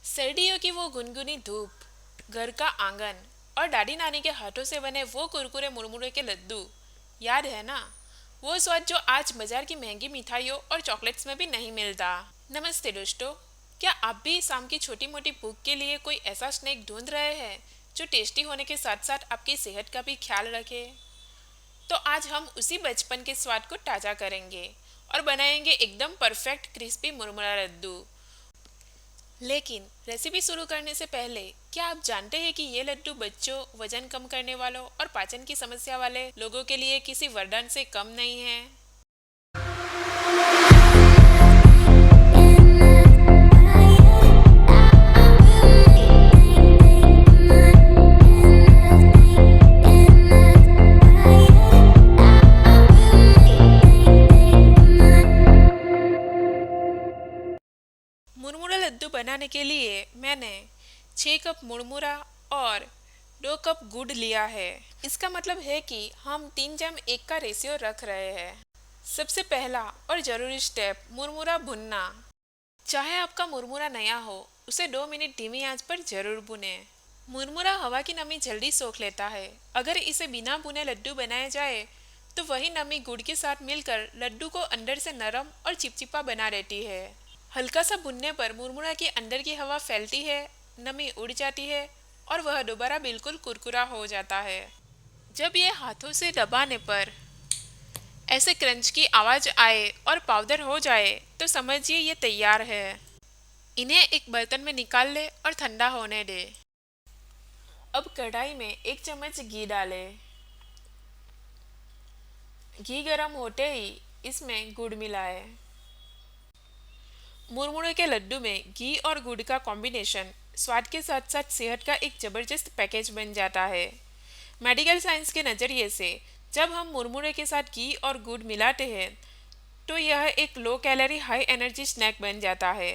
सर्दियों की वो गुनगुनी धूप, घर का आंगन और दादी नानी के हाथों से बने वो कुरकुरे मुरमुरे के लड्डू, याद है ना? वो स्वाद जो आज बाजार की महंगी मिठाइयों और चॉकलेट्स में भी नहीं मिलता। नमस्ते दोस्तों, क्या आप भी शाम की छोटी मोटी भूख के लिए कोई ऐसा स्नैक ढूंढ रहे हैं जो टेस्टी होने के साथ साथ आपकी सेहत का भी ख्याल रखे? तो आज हम उसी बचपन के स्वाद को ताज़ा करेंगे और बनाएंगे एकदम परफेक्ट क्रिस्पी मुरमुरा लड्डू। लेकिन रेसिपी शुरू करने से पहले क्या आप जानते हैं कि ये लड्डू बच्चों, वजन कम करने वालों और पाचन की समस्या वाले लोगों के लिए किसी वरदान से कम नहीं है? मुरमुरा लड्डू बनाने के लिए मैंने 6 कप मुरमुरा और 2 कप गुड़ लिया है। इसका मतलब है कि हम 3:1 का रेशियो रख रहे हैं। सबसे पहला और ज़रूरी स्टेप, मुरमुरा भुनना। चाहे आपका मुरमुरा नया हो, उसे 2 मिनट धीमी आंच पर जरूर भुनें। मुरमुरा हवा की नमी जल्दी सोख लेता है। अगर इसे बिना भुने लड्डू बनाया जाए तो वही नमी गुड़ के साथ मिलकर लड्डू को अंदर से नरम और चिपचिपा बना देती है। हल्का सा भुनने पर मुरमुरा के अंदर की हवा फैलती है, नमी उड़ जाती है और वह दोबारा बिल्कुल कुरकुरा हो जाता है। जब ये हाथों से दबाने पर ऐसे क्रंच की आवाज़ आए और पाउडर हो जाए तो समझिए ये तैयार है। इन्हें एक बर्तन में निकाल ले और ठंडा होने दे। अब कढ़ाई में 1 चम्मच घी डालें। घी गर्म होते ही इसमें गुड़ मिलाएं। मुरमुरे के लड्डू में घी और गुड़ का कॉम्बिनेशन स्वाद के साथ साथ सेहत का एक जबरदस्त पैकेज बन जाता है। मेडिकल साइंस के नज़रिए से जब हम मुरमुरे के साथ घी और गुड़ मिलाते हैं तो यह एक low calorie high energy snack बन जाता है।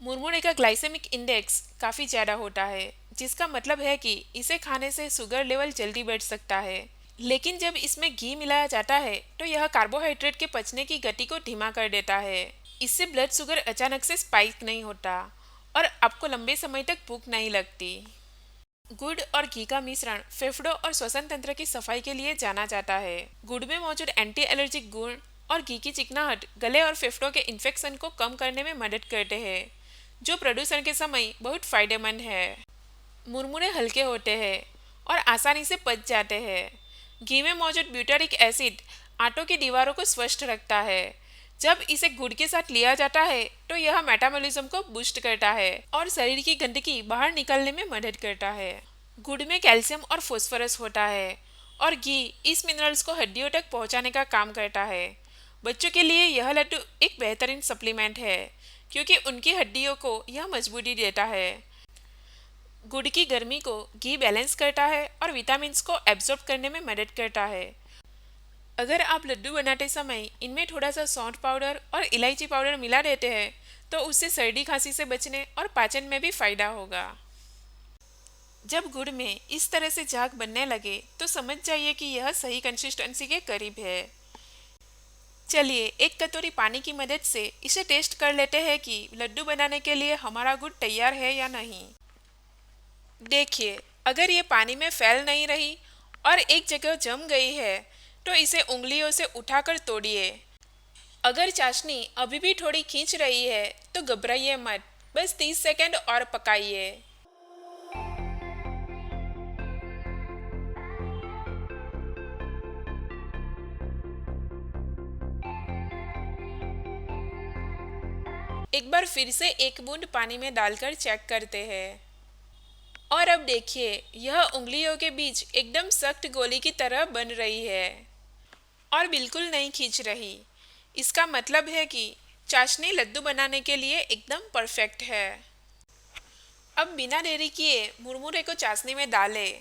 मुरमुरे का ग्लाइसेमिक इंडेक्स काफ़ी ज़्यादा होता है, जिसका मतलब है कि इसे खाने से शुगर लेवल जल्दी बढ़ सकता है। लेकिन जब इसमें घी मिलाया जाता है तो यह कार्बोहाइड्रेट के पचने की गति को धीमा कर देता है। इससे ब्लड शुगर अचानक से स्पाइक नहीं होता और आपको लंबे समय तक भूख नहीं लगती। गुड़ और घी का मिश्रण फेफड़ों और श्वसन तंत्र की सफाई के लिए जाना जाता है। गुड़ में मौजूद एंटी एलर्जिक गुण और घी की चिकनाहट गले और फेफड़ों के इन्फेक्शन को कम करने में मदद करते हैं, जो प्रदूषण के समय बहुत फायदेमंद है। मुरमुरे हल्के होते हैं और आसानी से पच जाते हैं। घी में मौजूद ब्यूटारिक एसिड आंतों की दीवारों को स्वस्थ रखता है। जब इसे गुड़ के साथ लिया जाता है तो यह मेटाबॉलिज्म को बूस्ट करता है और शरीर की गंदगी बाहर निकलने में मदद करता है। गुड़ में कैल्शियम और फास्फोरस होता है और घी इस मिनरल्स को हड्डियों तक पहुंचाने का काम करता है। बच्चों के लिए यह लड्डू एक बेहतरीन सप्लीमेंट है क्योंकि उनकी हड्डियों को यह मजबूती देता है। गुड़ की गर्मी को घी बैलेंस करता है और विटामिन को एब्जॉर्ब करने में मदद करता है। अगर आप लड्डू बनाते समय इनमें थोड़ा सा सौंठ पाउडर और इलायची पाउडर मिला देते हैं तो उससे सर्दी खांसी से बचने और पाचन में भी फायदा होगा। जब गुड़ में इस तरह से झाग बनने लगे तो समझ जाइए कि यह सही कंसिस्टेंसी के करीब है। चलिए एक कटोरी पानी की मदद से इसे टेस्ट कर लेते हैं कि लड्डू बनाने के लिए हमारा गुड़ तैयार है या नहीं। देखिए, अगर ये पानी में फैल नहीं रही और एक जगह जम गई है तो इसे उंगलियों से उठाकर तोड़िए। अगर चाशनी अभी भी थोड़ी खींच रही है तो घबराइए मत, बस 30 सेकंड और पकाइए। एक बार फिर से एक बूंद पानी में डालकर चेक करते हैं और अब देखिए यह उंगलियों के बीच एकदम सख्त गोली की तरह बन रही है और बिल्कुल नहीं खींच रही। इसका मतलब है कि चाशनी लड्डू बनाने के लिए एकदम परफेक्ट है। अब बिना देरी किए मुरमुरे को चाशनी में डालें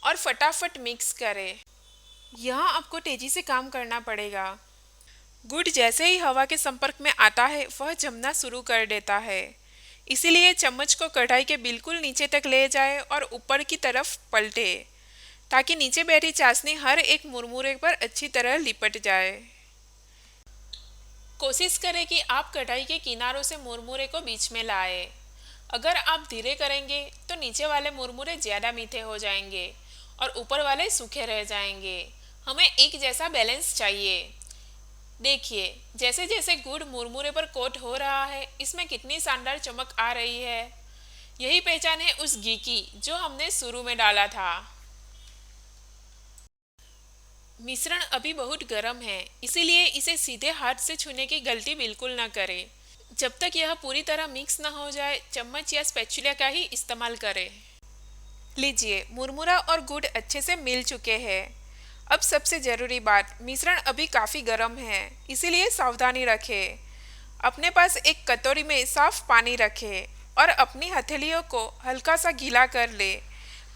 और फटाफट मिक्स करें। यहाँ आपको तेजी से काम करना पड़ेगा। गुड़ जैसे ही हवा के संपर्क में आता है वह जमना शुरू कर देता है। इसीलिए चम्मच को कढ़ाई के बिल्कुल नीचे तक ले जाए और ऊपर की तरफ पलटे ताकि नीचे बैठी चाशनी हर एक मुरमुरे पर अच्छी तरह लिपट जाए। कोशिश करें कि आप कढ़ाई के किनारों से मुरमुरे को बीच में लाएं। अगर आप धीरे करेंगे तो नीचे वाले मुरमुरे ज़्यादा मीठे हो जाएंगे और ऊपर वाले सूखे रह जाएंगे। हमें एक जैसा बैलेंस चाहिए। देखिए, जैसे जैसे गुड़ मुरमुरे पर कोट हो रहा है, इसमें कितनी शानदार चमक आ रही है। यही पहचान है उस घी की जो हमने शुरू में डाला था। मिश्रण अभी बहुत गर्म है, इसीलिए इसे सीधे हाथ से छूने की गलती बिल्कुल न करें। जब तक यह पूरी तरह मिक्स न हो जाए, चम्मच या स्पैचुला का ही इस्तेमाल करें। लीजिए, मुरमुरा और गुड़ अच्छे से मिल चुके हैं। अब सबसे ज़रूरी बात, मिश्रण अभी काफ़ी गर्म है, इसीलिए सावधानी रखें। अपने पास एक कटोरी में साफ पानी रखें और अपनी हथेलियों को हल्का सा गीला कर ले।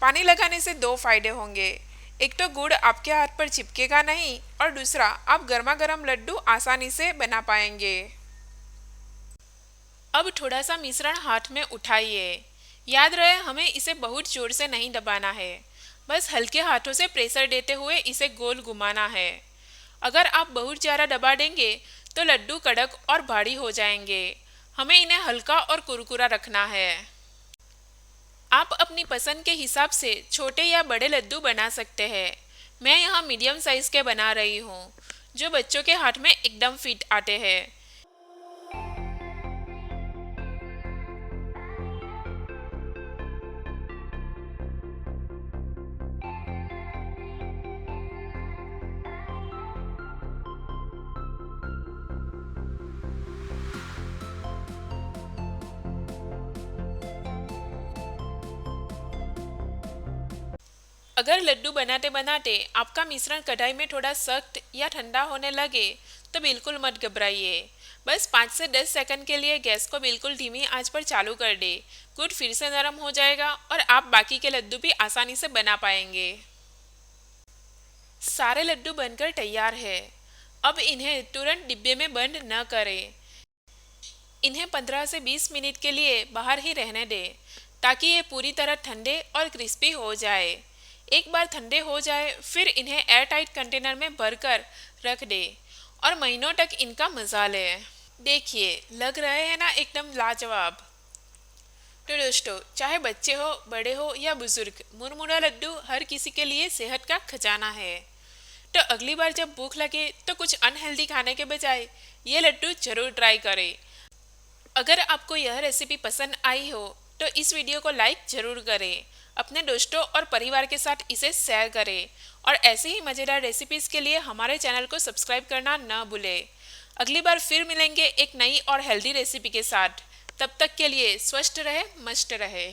पानी लगाने से दो फायदे होंगे। एक तो गुड़ आपके हाथ पर चिपकेगा नहीं और दूसरा, आप गर्मा गर्म लड्डू आसानी से बना पाएंगे। अब थोड़ा सा मिश्रण हाथ में उठाइए। याद रहे, हमें इसे बहुत जोर से नहीं दबाना है, बस हल्के हाथों से प्रेशर देते हुए इसे गोल घुमाना है। अगर आप बहुत ज़्यादा दबा देंगे तो लड्डू कड़क और भारी हो जाएंगे। हमें इन्हें हल्का और कुरकुरा रखना है। आप अपनी पसंद के हिसाब से छोटे या बड़े लड्डू बना सकते हैं। मैं यहाँ मीडियम साइज के बना रही हूँ, जो बच्चों के हाथ में एकदम फिट आते हैं। अगर लड्डू बनाते बनाते आपका मिश्रण कढ़ाई में थोड़ा सख्त या ठंडा होने लगे तो बिल्कुल मत घबराइए। बस 5 से 10 सेकंड के लिए गैस को बिल्कुल धीमी आंच पर चालू कर दे। गुड़ फिर से नरम हो जाएगा और आप बाकी के लड्डू भी आसानी से बना पाएंगे। सारे लड्डू बनकर तैयार है। अब इन्हें तुरंत डिब्बे में बंद न करें। इन्हें 15 से 20 मिनट के लिए बाहर ही रहने दें, ताकि ये पूरी तरह ठंडे और क्रिस्पी हो जाए। एक बार ठंडे हो जाए फिर इन्हें एयर टाइट कंटेनर में भरकर रख दें और महीनों तक इनका मजा लें। देखिए, लग रहे हैं ना एकदम लाजवाब। तो दोस्तों, चाहे बच्चे हो, बड़े हो या बुजुर्ग, मुरमुरा लड्डू हर किसी के लिए सेहत का खजाना है। तो अगली बार जब भूख लगे तो कुछ अनहेल्दी खाने के बजाय ये लड्डू जरूर ट्राई करें। अगर आपको यह रेसिपी पसंद आई हो तो इस वीडियो को लाइक जरूर करें। अपने दोस्तों और परिवार के साथ इसे शेयर करें और ऐसे ही मज़ेदार रेसिपीज़ के लिए हमारे चैनल को सब्सक्राइब करना न भूलें। अगली बार फिर मिलेंगे एक नई और हेल्दी रेसिपी के साथ। तब तक के लिए स्वस्थ रहे, मस्त रहे।